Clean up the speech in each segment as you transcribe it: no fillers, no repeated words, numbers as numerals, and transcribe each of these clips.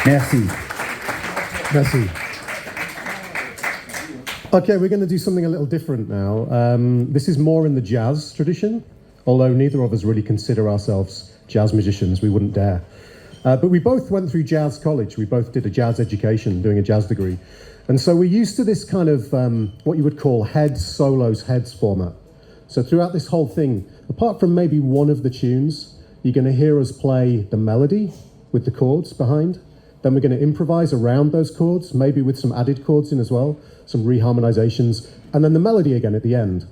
Merci. Merci. Okay, we're going to do something a little different now. This is more in the jazz tradition, although neither of us really consider ourselves jazz musicians. We wouldn't dare. But we both went through jazz college. We both did a jazz education, doing a jazz degree. And so we're used to this kind of what you would call heads, solos, heads format. So throughout this whole thing, apart from maybe one of the tunes, you're going to hear us play the melody with the chords behind. Then we're going to improvise around those chords, maybe with some added chords in as well, some reharmonizations, and then the melody again at the end,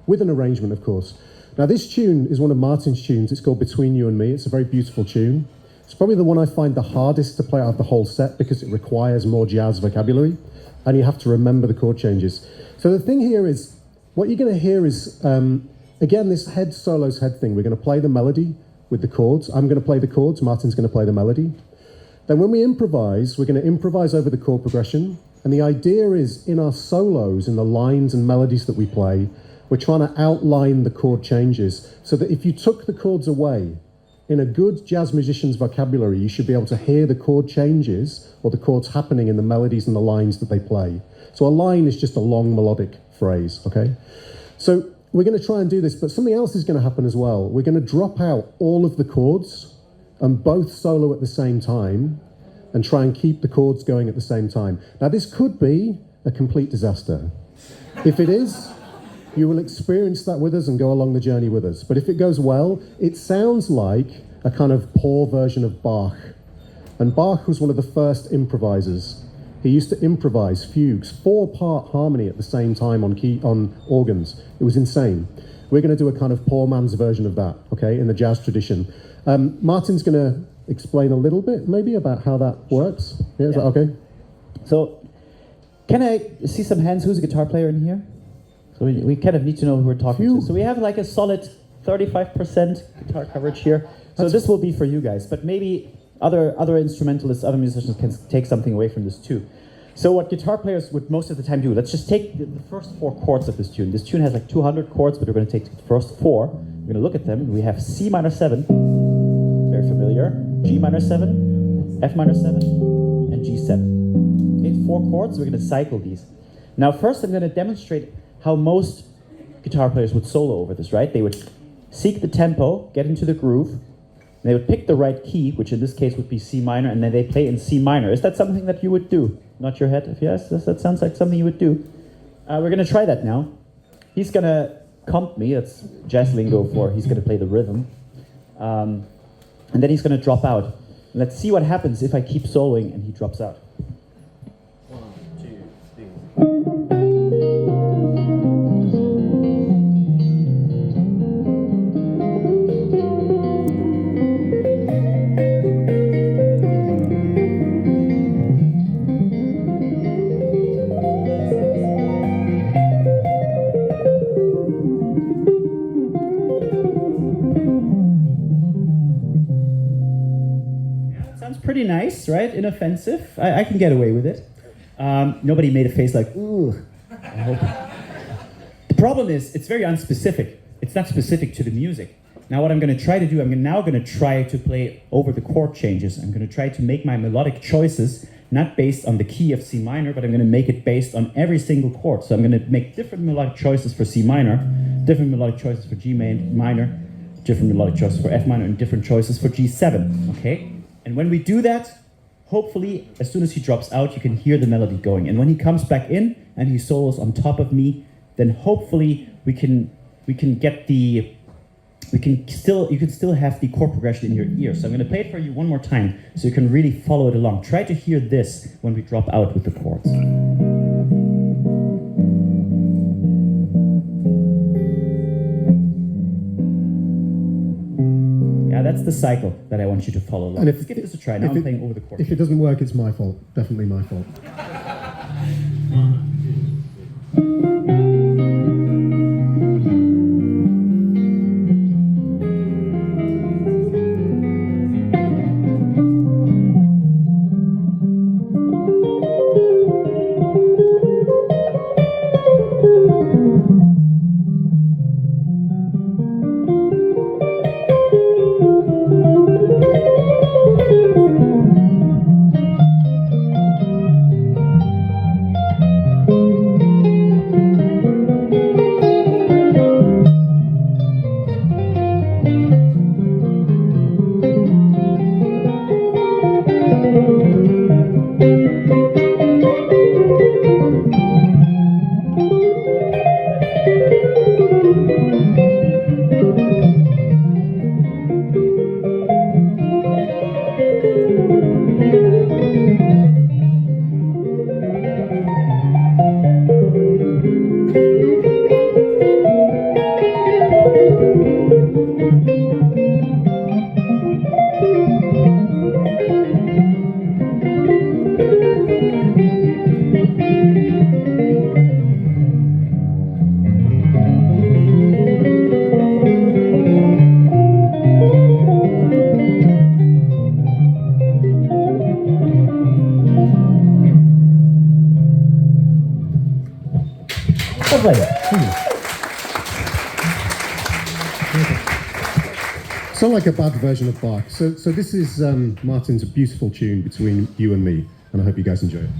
with an arrangement, of course. Now, this tune is one of Martin's tunes. It's called Between You and Me. It's a very beautiful tune. It's probably the one I find the hardest to play out of the whole set because it requires more jazz vocabulary, and you have to remember the chord changes. So the thing here is, what you're going to hear is, again, this head solos head thing. We're going to play the melody with the chords. I'm going to play the chords. Martin's going to play the melody. Then when we improvise, we're going to improvise over the chord progression. And the idea is, in our solos, in the lines and melodies that we play, we're trying to outline the chord changes so that if you took the chords away, in a good jazz musician's vocabulary, you should be able to hear the chord changes or the chords happening in the melodies and the lines that they play. So a line is just a long melodic phrase, okay? So we're going to try and do this, but something else is going to happen as well. We're going to drop out all of the chords and both solo at the same time and try and keep the chords going at the same time. Now, this could be a complete disaster. If it is, you will experience that with us and go along the journey with us. But if it goes well, it sounds like a kind of poor version of Bach. And Bach was one of the first improvisers. He used to improvise fugues, 4-part harmony at the same time on organs. It was insane. We're going to do a kind of poor man's version of that, okay, in the jazz tradition. Martin's going to explain a little bit, maybe, about how that works. Yeah, is that okay? So, can I see some hands? Who's a guitar player in here? So we kind of need to know who we're talking to. So we have like a solid 35% guitar coverage here. So this will be for you guys, but maybe other instrumentalists, other musicians can take something away from this too. So what guitar players would most of the time do, let's just take the first 4 chords of this tune. This tune has like 200 chords, but we're going to take the first 4. We're going to look at them. We have C minor 7, very familiar, G minor 7, F minor 7, and G7. Okay, 4 chords, we're going to cycle these. Now first I'm going to demonstrate how most guitar players would solo over this, right? They would seek the tempo, get into the groove, they would pick the right key, which in this case would be C minor, and then they play in C minor. Is that something that you would do? Nod your head if yes, that sounds like something you would do. We're going to try that now. He's going to comp me, that's jazz lingo for he's going to play the rhythm. And then he's going to drop out. Let's see what happens if I keep soloing and he drops out. 1, 2, 3. Pretty nice, right? Inoffensive. I can get away with it. Nobody made a face like, ooh. I hope. The problem is, it's very unspecific. It's not specific to the music. Now what I'm going to try to do, I'm now going to try to play over the chord changes. I'm going to try to make my melodic choices not based on the key of C minor, but I'm going to make it based on every single chord. So I'm going to make different melodic choices for C minor, different melodic choices for G minor, different melodic choices for F minor, and different choices for G7, okay? And when we do that, hopefully, as soon as he drops out, you can hear the melody going. And when he comes back in and he solos on top of me, then hopefully you can still have the chord progression in your ear. So I'm going to play it for you one more time so you can really follow it along. Try to hear this when we drop out with the chords. Yeah, that's the cycle that I want you to follow along. Let's give this a try. Now I'm playing over the chord. If it doesn't work, it's my fault. Definitely my fault. Sound like a bad version of Bach. So this is Martin's beautiful tune between you and me, and I hope you guys enjoy it.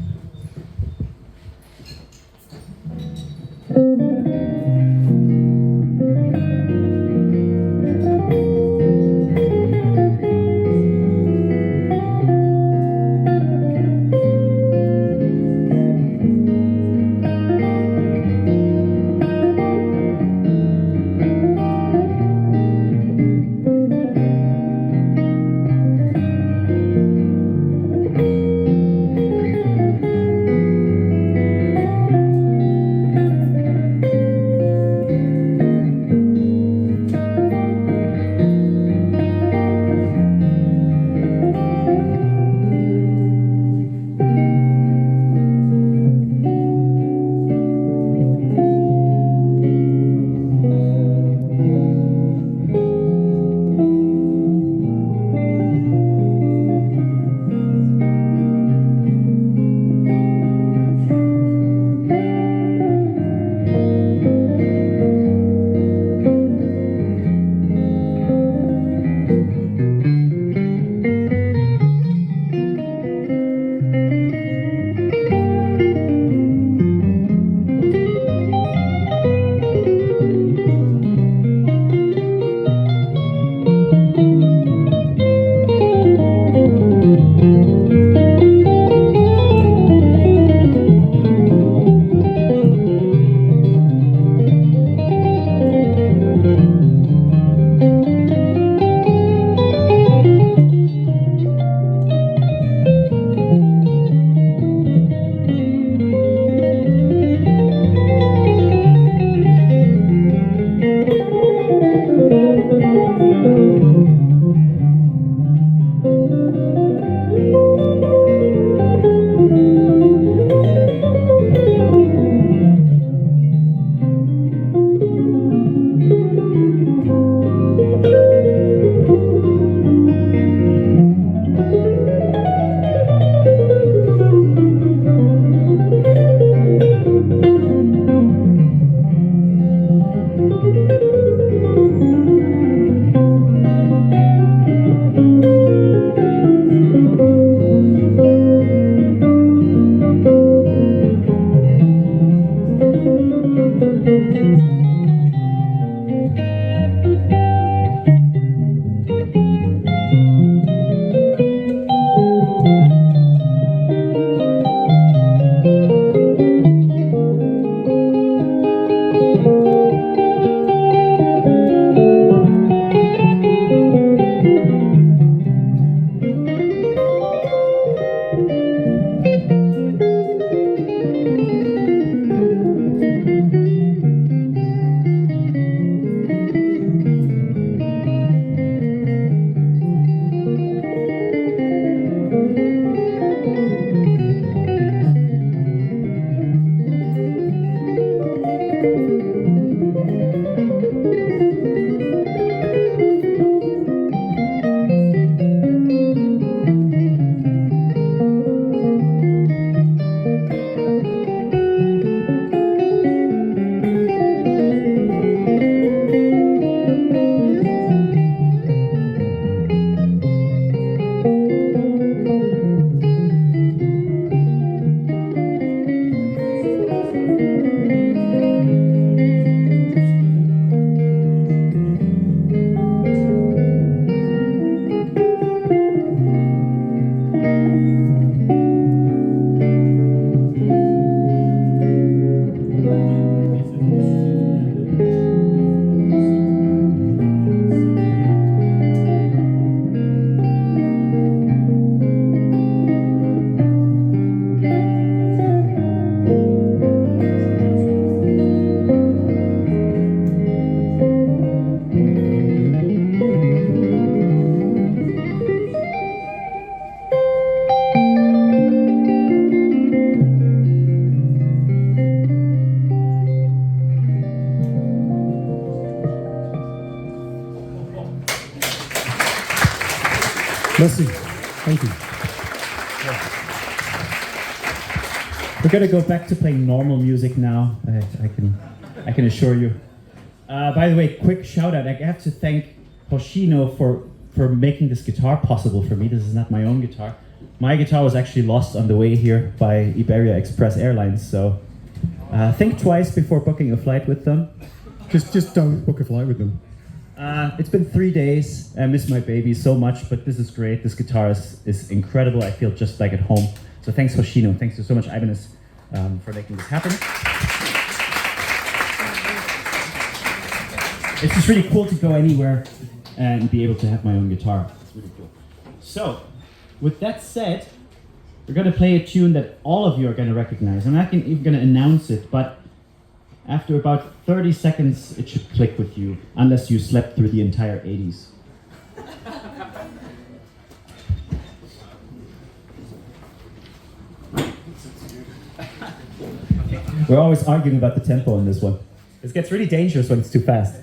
Merci. Thank you. We're going to go back to playing normal music now. I can I can assure you. By the way, quick shout out. I have to thank Hoshino for making this guitar possible for me. This is not my own guitar. My guitar was actually lost on the way here by Iberia Express Airlines, so think twice before booking a flight with them. Just don't book a flight with them. It's been 3 days. I miss my baby so much, but this is great. This guitar is incredible. I feel just like at home. So thanks Hoshino. Thanks so much IBANEZ for making this happen. It's just really cool to go anywhere and be able to have my own guitar. It's really cool. So, with that said, we're going to play a tune that all of you are going to recognize. I'm not even going to announce it, but after about 30 seconds, it should click with you, unless you slept through the entire 80s. We're always arguing about the tempo on this one. This gets really dangerous when it's too fast.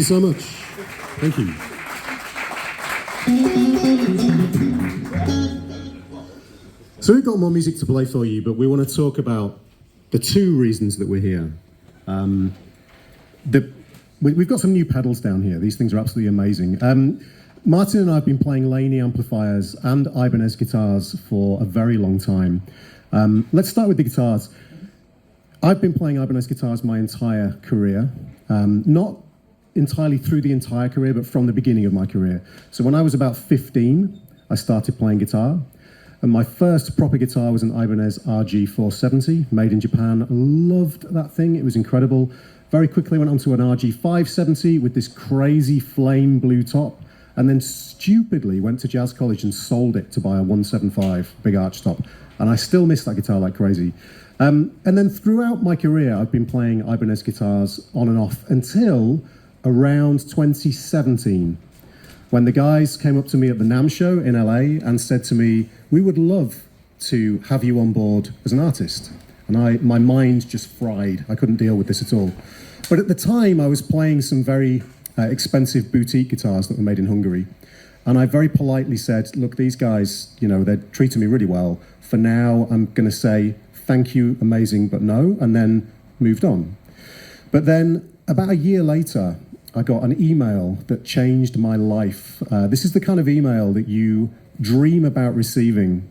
so much. Thank you. So we've got more music to play for you, but we want to talk about the two reasons that we're here. We've got some new pedals down here. These things are absolutely amazing. Martin and I have been playing Laney amplifiers and Ibanez guitars for a very long time. Let's start with the guitars. I've been playing Ibanez guitars my entire career. Not entirely through the entire career, but from the beginning of my career. So when I was about 15, I started playing guitar. And my first proper guitar was an Ibanez RG470, made in Japan. Loved that thing, it was incredible. Very quickly went on to an RG570 with this crazy flame blue top, and then stupidly went to jazz college and sold it to buy a 175 big arch top. And I still miss that guitar like crazy. And then throughout my career, I've been playing Ibanez guitars on and off until around 2017, when the guys came up to me at the NAMM show in LA and said to me, "We would love to have you on board as an artist." And my mind just fried. I couldn't deal with this at all. But at the time, I was playing some very expensive boutique guitars that were made in Hungary. And I very politely said, "Look, these guys, you know, they're treating me really well. For now, I'm going to say, thank you, amazing, but no," and then moved on. But then about a year later, I got an email that changed my life. This is the kind of email that you dream about receiving,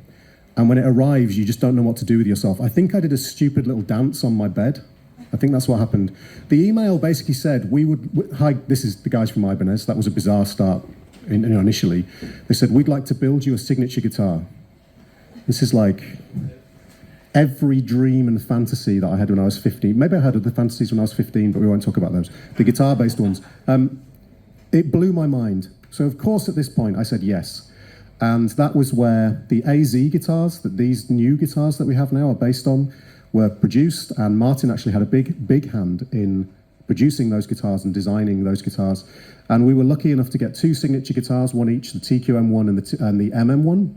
and when it arrives, you just don't know what to do with yourself. I think I did a stupid little dance on my bed. I think that's what happened. The email basically said, "Hi, this is the guys from Ibanez." That was a bizarre start initially. They said, "We'd like to build you a signature guitar." This is like every dream and fantasy that I had when I was 15. Maybe I had other fantasies when I was 15, but we won't talk about those. The guitar-based ones. It blew my mind. So of course at this point I said yes. And that was where the AZ guitars, that these new guitars that we have now are based on, were produced. And Martin actually had a big hand in producing those guitars and designing those guitars. And we were lucky enough to get two signature guitars, one each, the TQM1 and the MM1.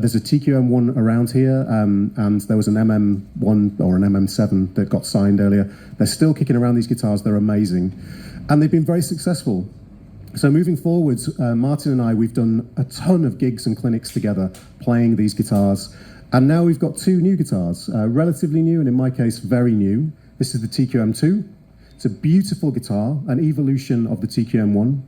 There's a TQM1 around here, and there was an MM1 or an MM7 that got signed earlier. They're still kicking around, these guitars, they're amazing. And they've been very successful. So moving forwards, Martin and I, we've done a ton of gigs and clinics together playing these guitars. And now we've got two new guitars, relatively new, and in my case, very new. This is the TQM2. It's a beautiful guitar, an evolution of the TQM1.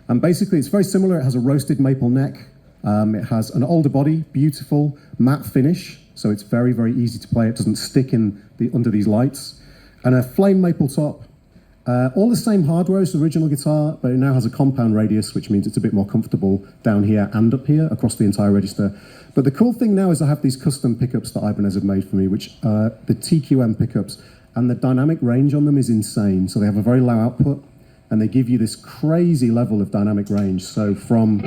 And basically, it's very similar. It has a roasted maple neck. It has an older body, beautiful matte finish, so it's very, very easy to play. It doesn't stick under these lights. And a flame maple top. All the same hardware as the original guitar, but it now has a compound radius, which means it's a bit more comfortable down here and up here across the entire register. But the cool thing now is I have these custom pickups that Ibanez have made for me, which are the TQM pickups, and the dynamic range on them is insane. So they have a very low output, and they give you this crazy level of dynamic range. So from...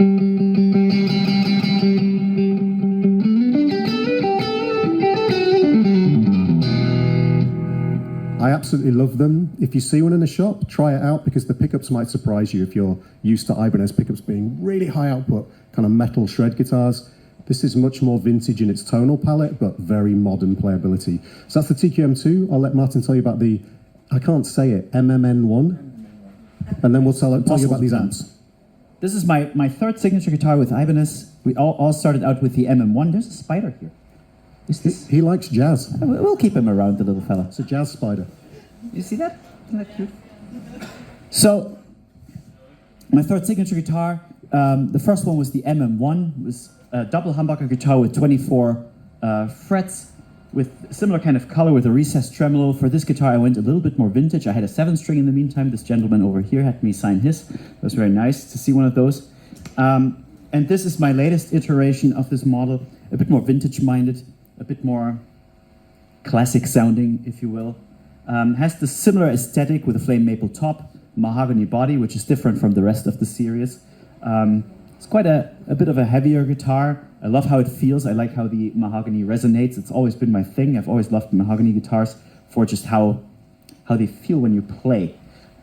I absolutely love them. If you see one in a shop, try it out, because the pickups might surprise you if you're used to Ibanez pickups being really high output, kind of metal shred guitars. This is much more vintage in its tonal palette, but very modern playability. So that's the TQM2. I'll let Martin tell you about the, I can't say it, MMN1. And then we'll tell you about these amps. This is my third signature guitar with Ibanez. We all started out with the MM1. There's a spider here. Is this? He likes jazz. We'll keep him around, the little fella. It's a jazz spider. You see that? Isn't that cute? So, my third signature guitar, the first one was the MM1. It was a double humbucker guitar with 24 frets, with a similar kind of color with a recessed tremolo. For this guitar, I went a little bit more vintage. I had a 7-string in the meantime. This gentleman over here had me sign his. It was very nice to see one of those. And this is my latest iteration of this model, a bit more vintage-minded, a bit more classic sounding, if you will. Has the similar aesthetic with a flame maple top, mahogany body, which is different from the rest of the series. It's quite a bit of a heavier guitar. I love how it feels. I like how the mahogany resonates. It's always been my thing. I've always loved mahogany guitars for just how they feel when you play.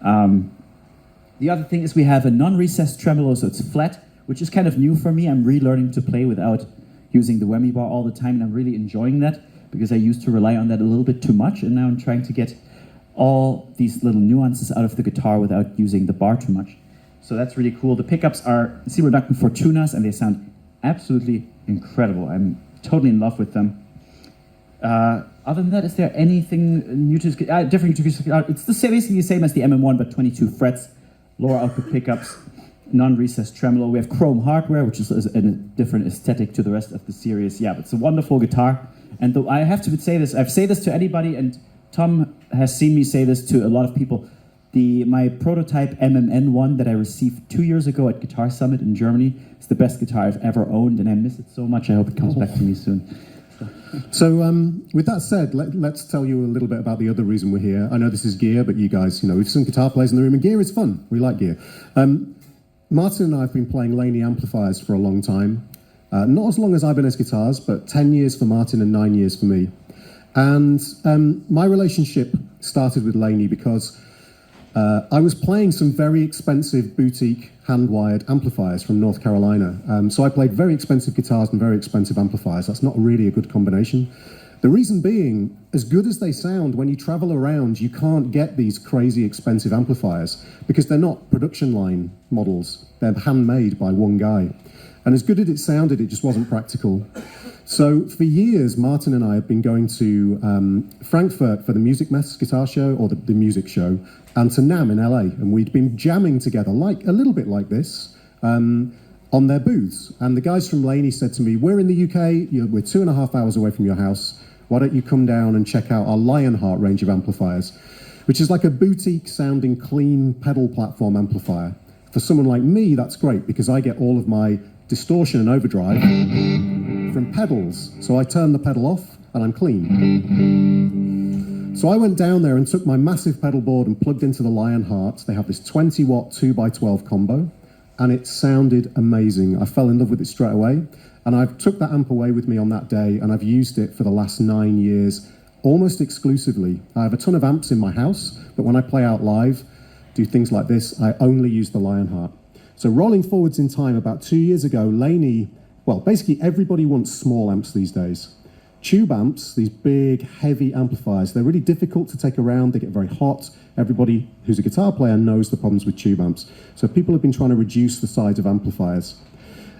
The other thing is we have a non-recessed tremolo, so it's flat, which is kind of new for me. I'm relearning to play without using the whammy bar all the time, and I'm really enjoying that, because I used to rely on that a little bit too much, and now I'm trying to get all these little nuances out of the guitar without using the bar too much. So that's really cool. The pickups are C reductant Fortunas, and they sound absolutely incredible. I'm totally in love with them. Other than that, is there anything new to different to this guitar? It's basically the same as the MM1, but 22 frets, lower output pickups, non-recessed tremolo. We have chrome hardware, which is a different aesthetic to the rest of the series. Yeah, but it's a wonderful guitar. And I have to say this, I've said this to anybody, and Tom has seen me say this to a lot of people. My prototype MMN1 that I received 2 years ago at Guitar Summit in Germany is the best guitar I've ever owned, and I miss it so much. I hope it comes back to me soon. So with that said, let's tell you a little bit about the other reason we're here. I know this is gear, but you guys, we've some guitar players in the room, and gear is fun. We like gear. Martin and I have been playing Laney amplifiers for a long time. Not as long as Ibanez guitars, but 10 years for Martin and 9 years for me. And my relationship started with Laney because I was playing some very expensive boutique hand-wired amplifiers from North Carolina. So I played very expensive guitars and very expensive amplifiers. That's not really a good combination. The reason being, as good as they sound, when you travel around, you can't get these crazy expensive amplifiers because they're not production line models. They're handmade by one guy. And as good as it sounded, it just wasn't practical. So for years, Martin and I have been going to Frankfurt for the Music Mess guitar show, or the music show, and to NAMM in LA. And we'd been jamming together, like a little bit like this, on their booths. And the guys from Laney said to me, we're in the UK, we're 2.5 hours away from your house. Why don't you come down and check out our Lionheart range of amplifiers, which is like a boutique sounding clean pedal platform amplifier. For someone like me, that's great because I get all of my distortion and overdrive from pedals. So I turn the pedal off and I'm clean. So I went down there and took my massive pedal board and plugged into the Lionheart. They have this 20 watt 2x12 combo, and it sounded amazing. I fell in love with it straight away. And I took that amp away with me on that day, and I've used it for the last 9 years, almost exclusively. I have a ton of amps in my house, but when I play out live, do things like this, I only use the Lionheart. So rolling forwards in time, about 2 years ago, Laney, well, basically everybody wants small amps these days. Tube amps, these big, heavy amplifiers, they're really difficult to take around, they get very hot. Everybody who's a guitar player knows the problems with tube amps. So people have been trying to reduce the size of amplifiers.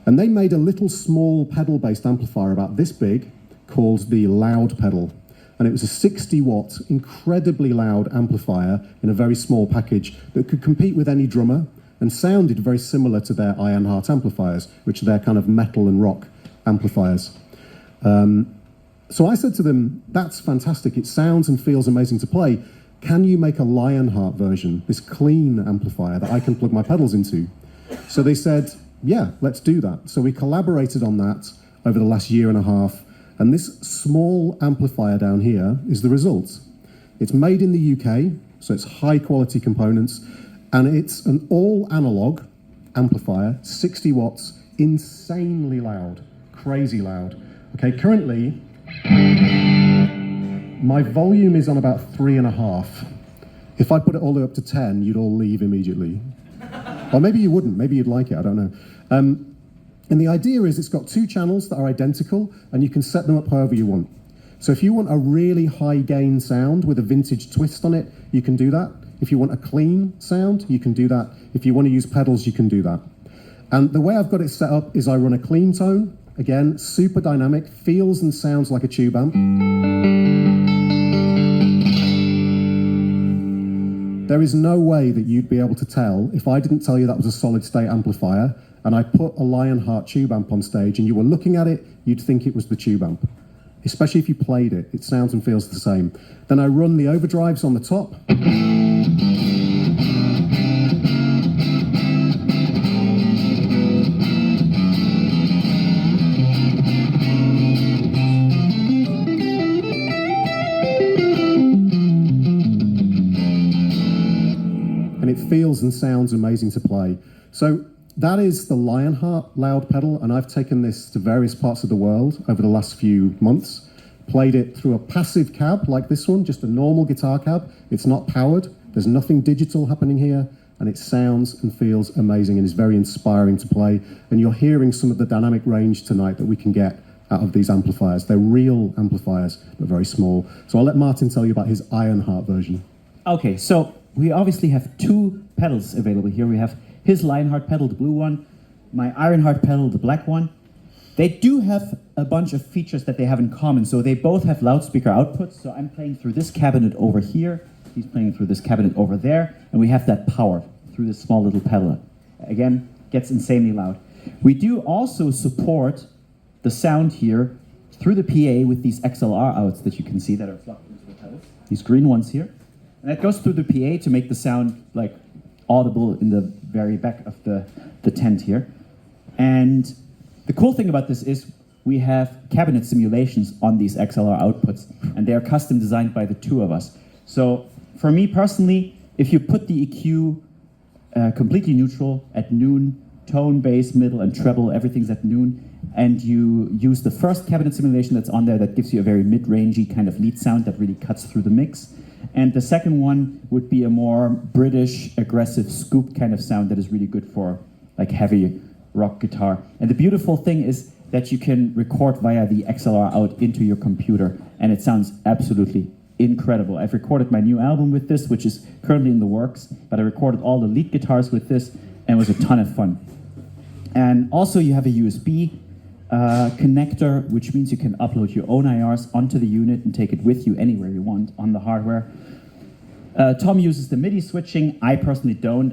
And they made a little small pedal-based amplifier about this big called the Loud Pedal. And it was a 60 watt, incredibly loud amplifier in a very small package that could compete with any drummer and sounded very similar to their Ironheart amplifiers, which are their kind of metal and rock amplifiers. So I said to them, that's fantastic. It sounds and feels amazing to play. Can you make a Lionheart version, this clean amplifier that I can plug my pedals into? So they said, yeah, let's do that. So we collaborated on that over the last 1.5 years, and this small amplifier down here is the result. It's made in the UK, so it's high quality components, and it's an all analog amplifier, 60 watts, insanely loud, crazy loud. Okay, currently, my volume is on about 3.5. If I put it all the way up to 10, you'd all leave immediately. Or maybe you wouldn't, maybe you'd like it, I don't know. And the idea is it's got 2 channels that are identical, and you can set them up however you want. So if you want a really high gain sound with a vintage twist on it, you can do that. If you want a clean sound, you can do that. If you want to use pedals, you can do that. And the way I've got it set up is I run a clean tone, again, super dynamic, feels and sounds like a tube amp. There is no way that you'd be able to tell if I didn't tell you that was a solid state amplifier and I put a Lionheart tube amp on stage and you were looking at it, you'd think it was the tube amp. Especially if you played it, it sounds and feels the same. Then I run the overdrives on the top. And it feels and sounds amazing to play. So that is the Lionheart loud pedal, and I've taken this to various parts of the world over the last few months. Played it through a passive cab like this one, just a normal guitar cab. It's not powered, there's nothing digital happening here, and it sounds and feels amazing and is very inspiring to play. And you're hearing some of the dynamic range tonight that we can get out of these amplifiers. They're real amplifiers, but very small. So I'll let Martin tell you about his Ironheart version. Okay, so we obviously have two pedals available here. We have his Lionheart pedal, the blue one, my Ironheart pedal, the black one. They do have a bunch of features that they have in common. So they both have loudspeaker outputs. So I'm playing through this cabinet over here. He's playing through this cabinet over there. And we have that power through this small little pedal. Again, gets insanely loud. We do also support the sound here through the PA with these XLR outs that you can see that are plugged into the pedals. These green ones here. And that goes through the PA to make the sound like audible in the very back of the tent here. And the cool thing about this is we have cabinet simulations on these XLR outputs, and they are custom designed by the two of us. So for me personally, if you put the EQ completely neutral at noon, tone, bass, middle, and treble, everything's at noon, and you use the first cabinet simulation that's on there that gives you a very mid-rangey kind of lead sound that really cuts through the mix. And the second one would be a more British, aggressive, scoop kind of sound that is really good for like heavy rock guitar. And the beautiful thing is that you can record via the XLR out into your computer, and it sounds absolutely incredible. I've recorded my new album with this, which is currently in the works, but I recorded all the lead guitars with this, and it was a ton of fun. And also you have a USB connector, which means you can upload your own IRs onto the unit and take it with you anywhere you want on the hardware. Tom uses the MIDI switching. I personally don't.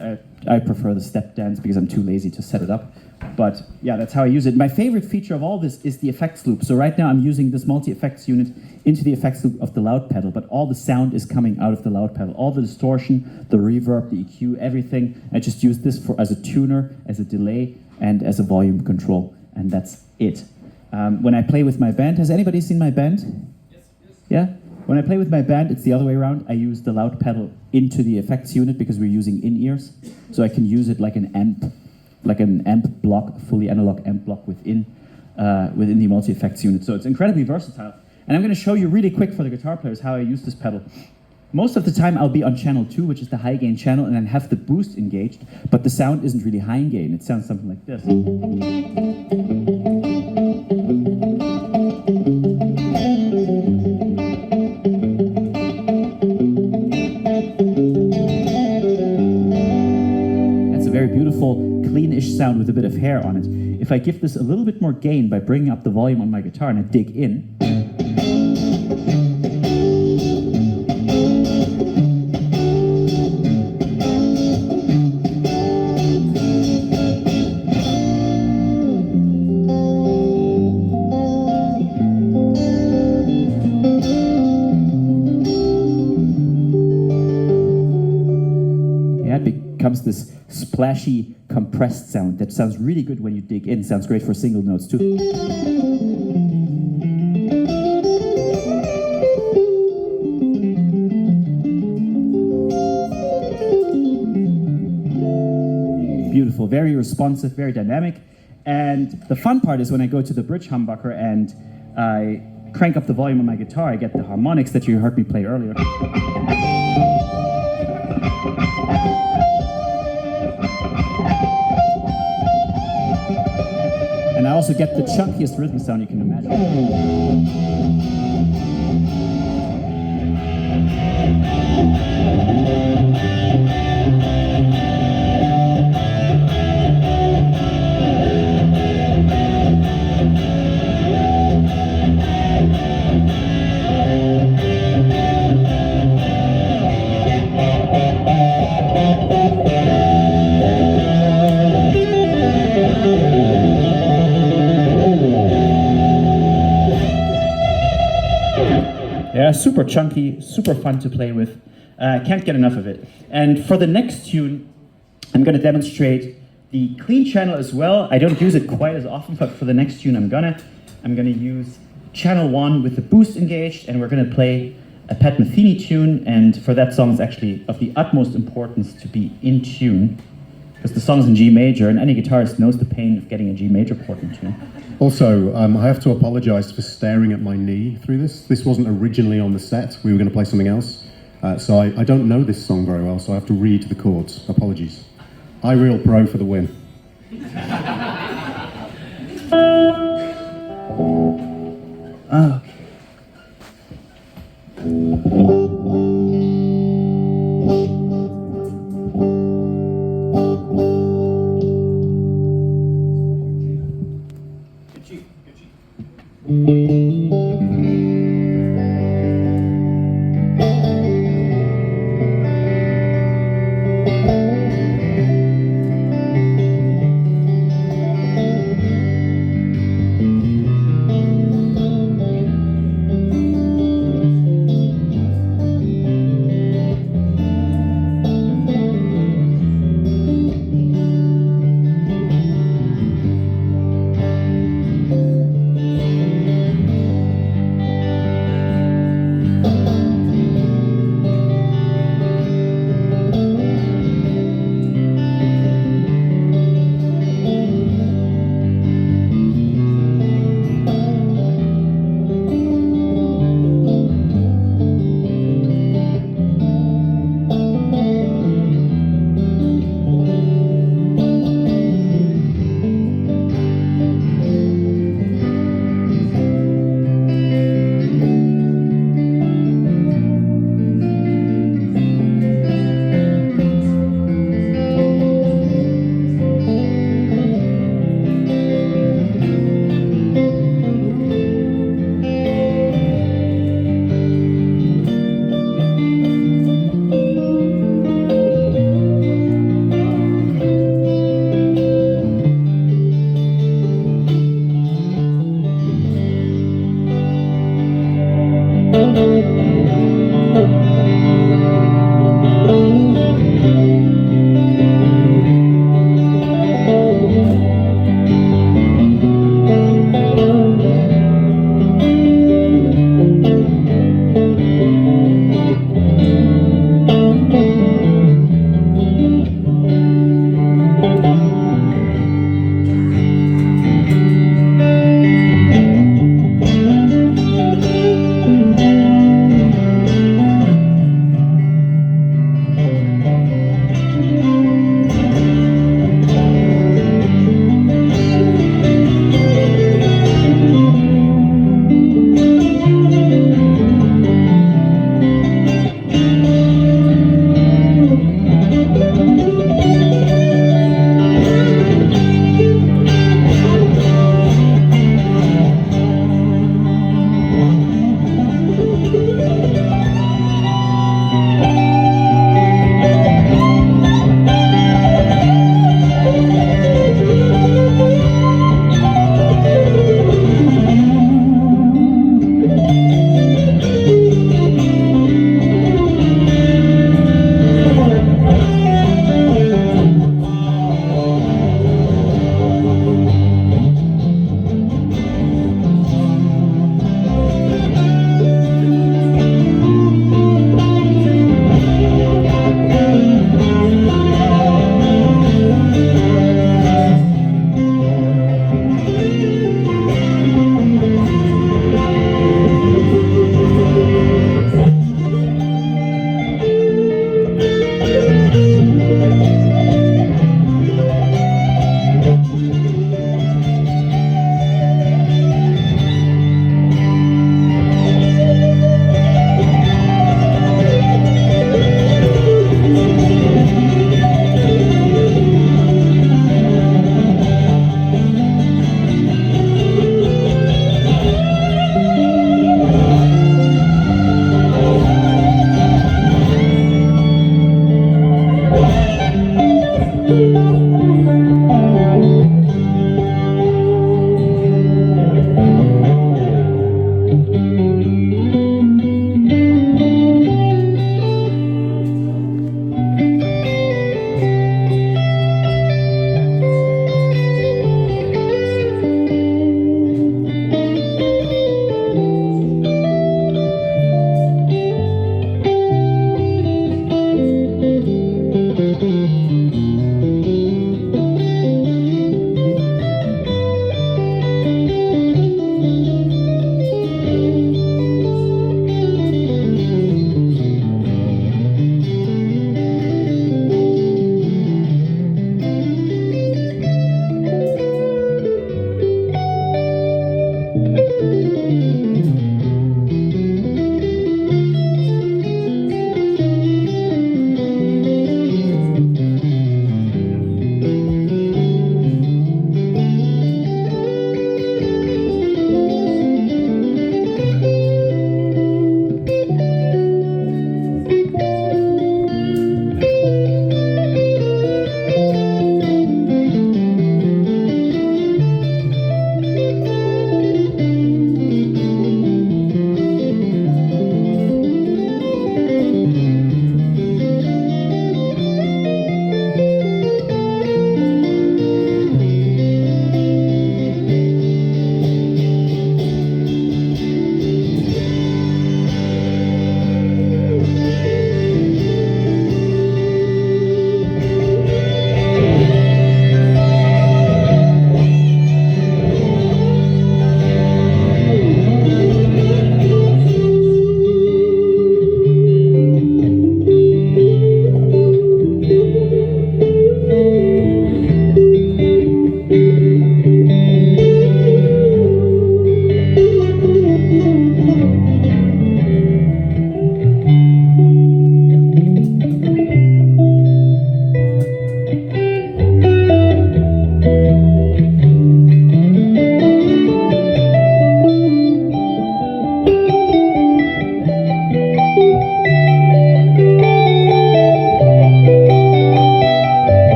I prefer the step dance because I'm too lazy to set it up. But yeah, that's how I use it. My favorite feature of all this is the effects loop. So right now I'm using this multi-effects unit into the effects loop of the loud pedal, but all the sound is coming out of the loud pedal. All the distortion, the reverb, the EQ, everything. I just use this as a tuner, as a delay, and as a volume control. And that's it. When I play with my band, has anybody seen my band? Yes. Yeah? When I play with my band, it's the other way around. I use the loud pedal into the effects unit because we're using in-ears. So I can use it like an amp block, fully analog amp block within the multi-effects unit. So it's incredibly versatile. And I'm going to show you really quick for the guitar players how I use this pedal. Most of the time I'll be on channel 2, which is the high gain channel, and then have the boost engaged, but the sound isn't really high gain. It sounds something like this. That's a very beautiful, clean-ish sound with a bit of hair on it. If I give this a little bit more gain by bringing up the volume on my guitar and I dig in, comes this splashy, compressed sound that sounds really good when you dig in. Sounds great for single notes too. Beautiful, very responsive, very dynamic. And the fun part is when I go to the bridge humbucker and I crank up the volume on my guitar, I get the harmonics that you heard me play earlier. And I also get the chunkiest rhythm sound you can imagine. Yeah, super chunky, super fun to play with. Can't get enough of it. And for the next tune, I'm going to demonstrate the clean channel as well. I don't use it quite as often, but for the next tune I'm gonna use channel 1 with the boost engaged, and we're going to play a Pat Metheny tune. And for that song, it's actually of the utmost importance to be in tune, because the song's in G major, and any guitarist knows the pain of getting a G major chord in tune. Also, I have to apologise for staring at my knee through this. This wasn't originally on the set. We were going to play something else. So I don't know this song very well, so I have to read the chords. Apologies. iReal Pro for the win. Okay.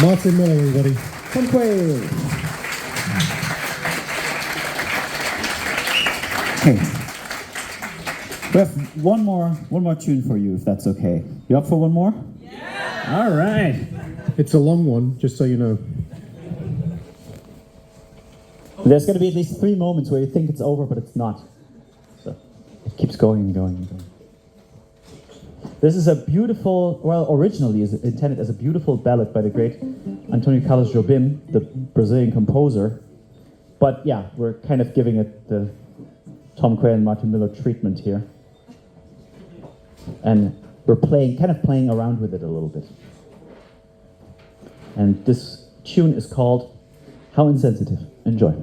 Martin Miller, everybody. Tom QUAYLE. Okay. We have one more tune for you, if that's okay. You up for one more? Yeah. All right. It's a long one, just so you know. There's going to be at least 3 moments where you think it's over, but it's not. So it keeps going and going and going. This is a beautiful, well, originally is intended as a beautiful ballad by the great Antonio Carlos Jobim, the Brazilian composer. But yeah, we're kind of giving it the Tom QUAYLE and Martin Miller treatment here. And we're kind of playing around with it a little bit. And this tune is called How Insensitive. Enjoy.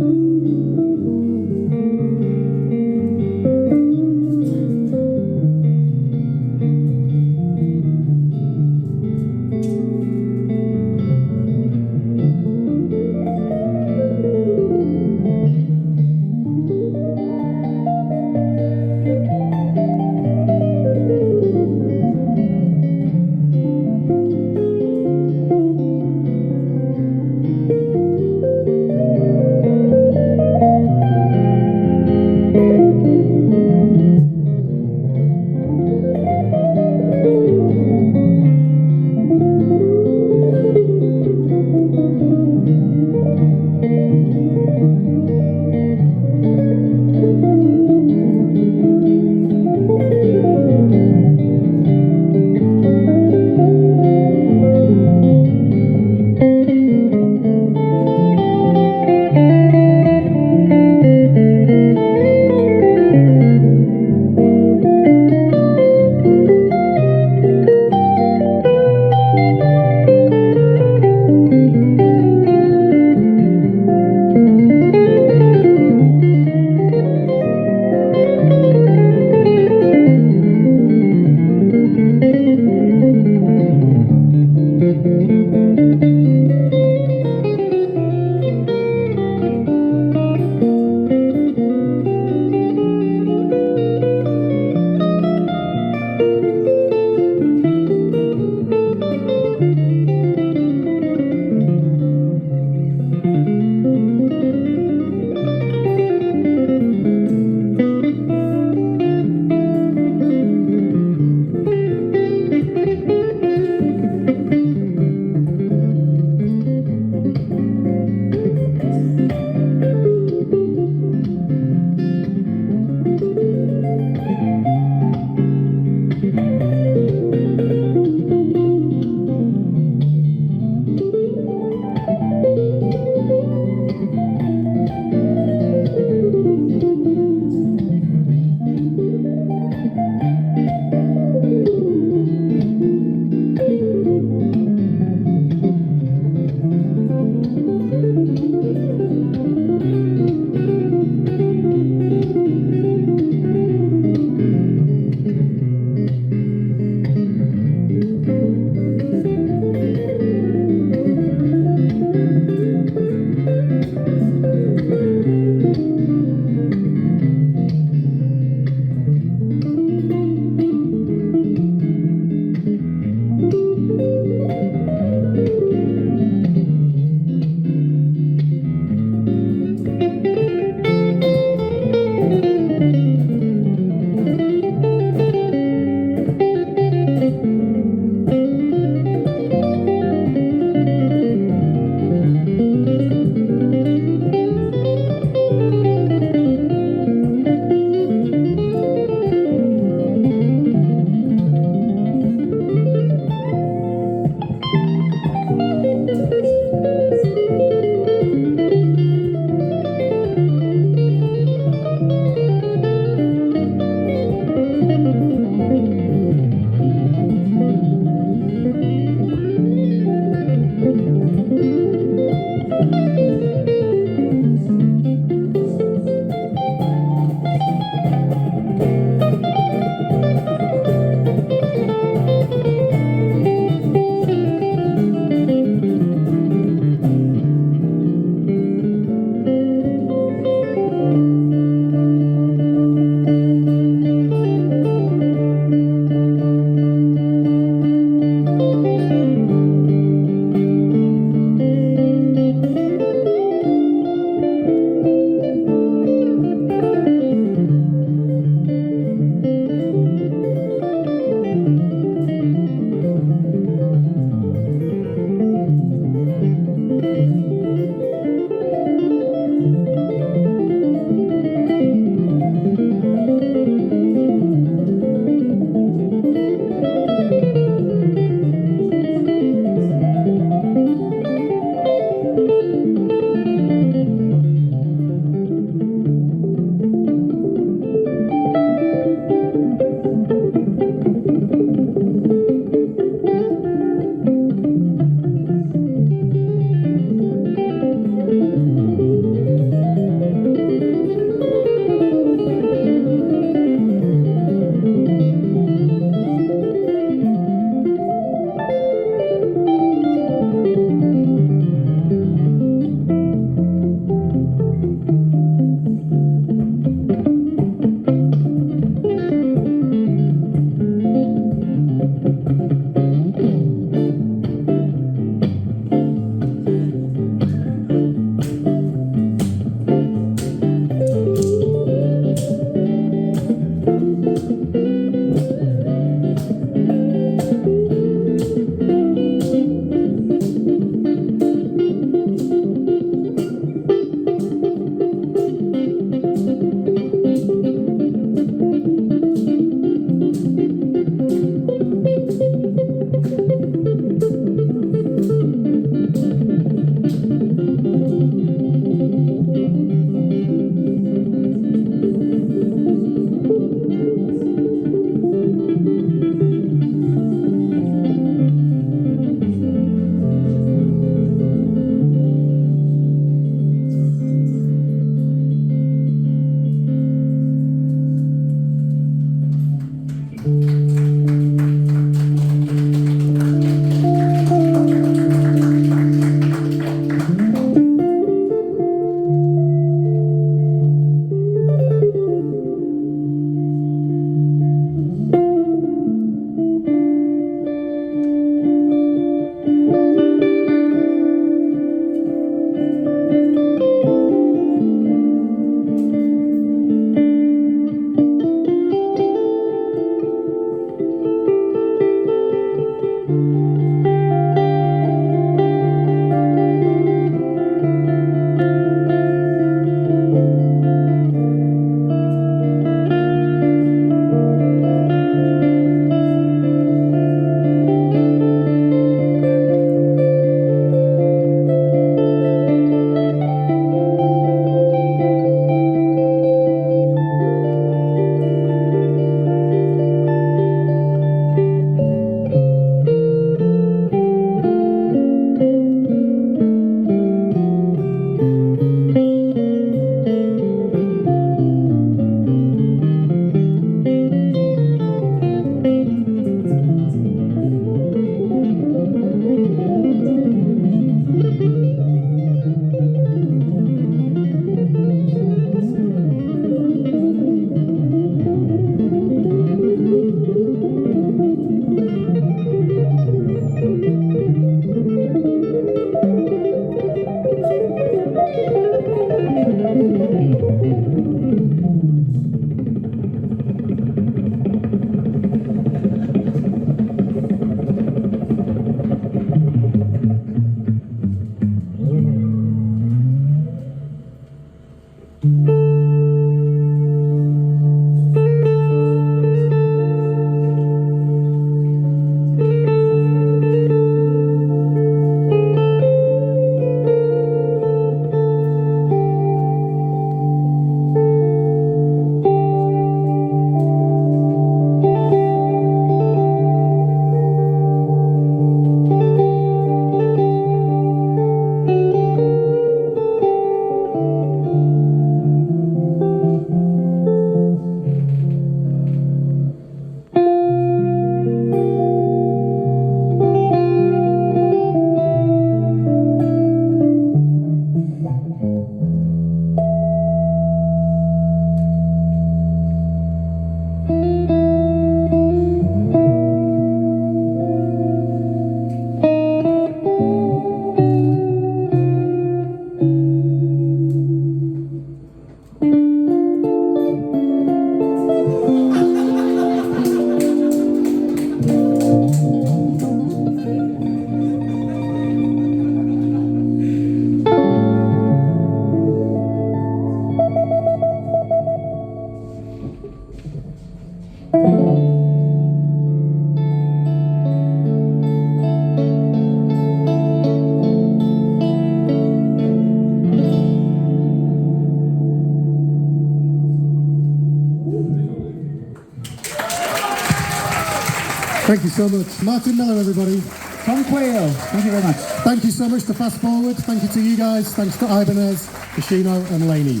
Thank you so much. Martin Miller, everybody. Tom QUAYLE, thank you very much. Thank you so much to Fast Forward. Thank you to you guys. Thanks to Ibanez, Kashino, and Laney.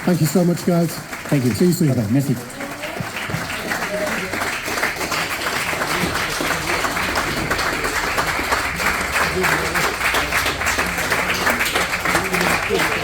Thank you so much, guys. Thank you. See you soon. Bye-bye. Merci. Thank you.